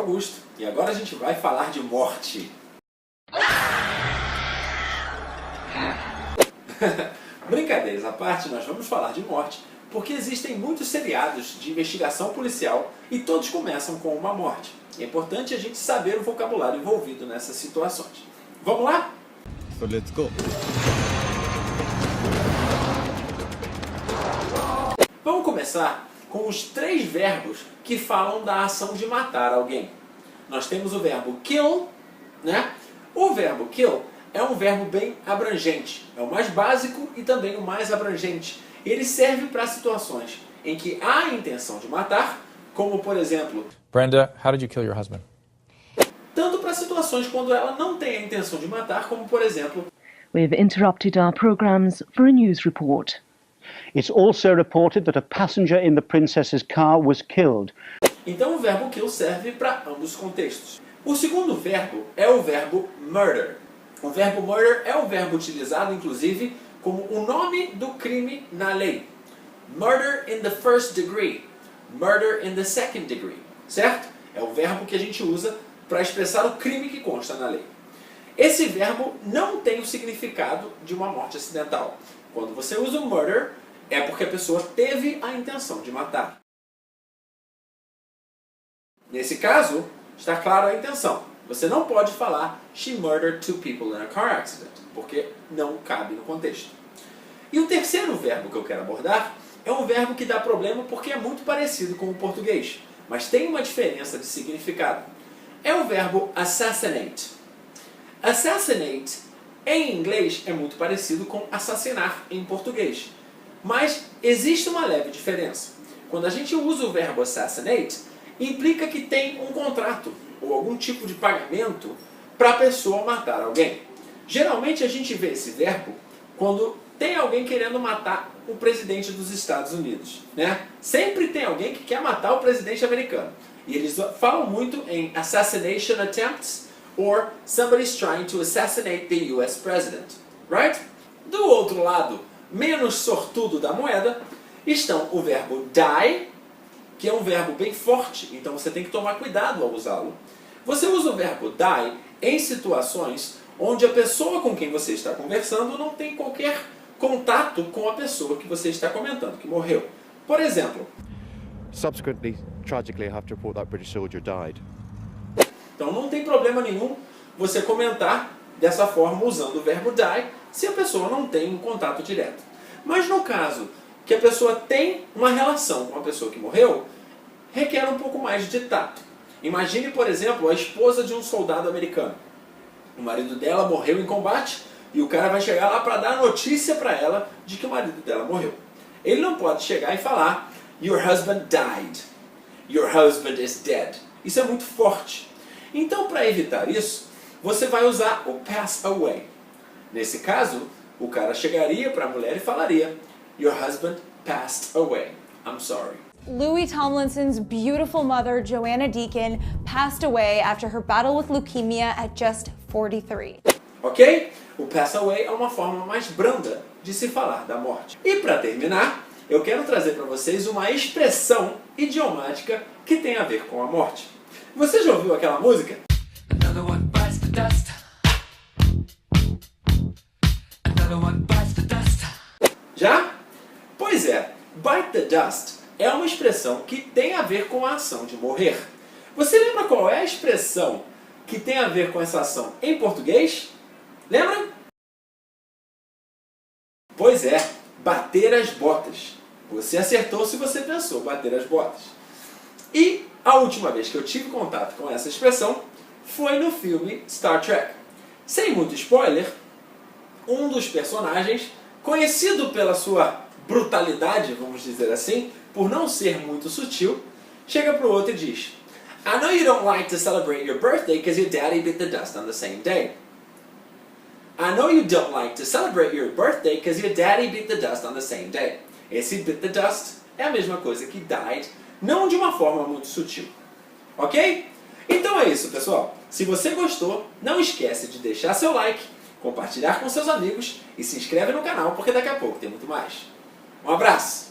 Augusto e agora a gente vai falar de morte. Brincadeiras à parte, nós vamos falar de morte porque existem muitos seriados de investigação policial e todos começam com uma morte. É importante a gente saber o vocabulário envolvido nessas situações. Vamos lá? So let's go. Vamos começar com os 3 verbos que falam da ação de matar alguém. Nós temos o verbo kill, né? O verbo kill é um verbo bem abrangente. É o mais básico e também o mais abrangente. Ele serve para situações em que há a intenção de matar, como por exemplo... Brenda, how did you kill your husband? Tanto para situações quando ela não tem a intenção de matar, como por exemplo... We've interrupted our programs for a news report. It's also reported that a passenger in the princess's car was killed. Então o verbo kill serve para ambos os contextos. O segundo verbo é o verbo murder. O verbo murder é o verbo utilizado, inclusive, como o nome do crime na lei. Murder in the first degree. Murder in the second degree. Certo? É o verbo que a gente usa para expressar o crime que consta na lei. Esse verbo não tem o significado de uma morte acidental. Quando você usa o murder, é porque a pessoa teve a intenção de matar. Nesse caso, está claro a intenção. Você não pode falar she murdered 2 people in a car accident, porque não cabe no contexto. E o terceiro verbo que eu quero abordar é um verbo que dá problema porque é muito parecido com o português, mas tem uma diferença de significado. É o verbo assassinate. Assassinate, em inglês, é muito parecido com assassinar em português. Mas existe uma leve diferença. Quando a gente usa o verbo assassinate, implica que tem um contrato ou algum tipo de pagamento para a pessoa matar alguém. Geralmente a gente vê esse verbo quando tem alguém querendo matar o presidente dos Estados Unidos, né? Sempre tem alguém que quer matar o presidente americano. E eles falam muito em assassination attempts or somebody's trying to assassinate the US president, right? Do outro lado, menos sortudo da moeda, estão o verbo die, que é um verbo bem forte, então você tem que tomar cuidado ao usá-lo. Você usa o verbo die em situações onde a pessoa com quem você está conversando não tem qualquer contato com a pessoa que você está comentando, que morreu. Por exemplo... Subsequently, tragically, I have to report that British soldier died. Então não tem problema nenhum você comentar dessa forma usando o verbo die se a pessoa não tem um contato direto. Mas no caso que a pessoa tem uma relação com a pessoa que morreu, requer um pouco mais de tato. Imagine, por exemplo, a esposa de um soldado americano. O marido dela morreu em combate e o cara vai chegar lá para dar notícia para ela de que o marido dela morreu. Ele não pode chegar e falar "Your husband died. Your husband is dead." Isso é muito forte. Então, para evitar isso, você vai usar o pass away. Nesse caso, o cara chegaria para a mulher e falaria "Your husband passed away. I'm sorry." Louis Tomlinson's beautiful mother, Joanna Deacon, passed away after her battle with leukemia at just 43. Ok? O pass away é uma forma mais branda de se falar da morte. E para terminar, eu quero trazer para vocês uma expressão idiomática que tem a ver com a morte. Você já ouviu aquela música? Another one bites the dust. Another one bites the dust. Já? Pois é, bite the dust é uma expressão que tem a ver com a ação de morrer. Você lembra qual é a expressão que tem a ver com essa ação em português? Lembra? Pois é, bater as botas. Você acertou se você pensou bater as botas. E a última vez que eu tive contato com essa expressão foi no filme Star Trek. Sem muito spoiler, um dos personagens, conhecido pela sua brutalidade, vamos dizer assim, por não ser muito sutil, chega pro outro e diz: I know you don't like to celebrate your birthday because your daddy beat the dust on the same day. I know you don't like to celebrate your birthday because your daddy beat the dust on the same day. Esse beat the dust é a mesma coisa que died, não de uma forma muito sutil. Ok? Então é isso, pessoal. Se você gostou, não esquece de deixar seu like, compartilhar com seus amigos e se inscreve no canal porque daqui a pouco tem muito mais. Um abraço!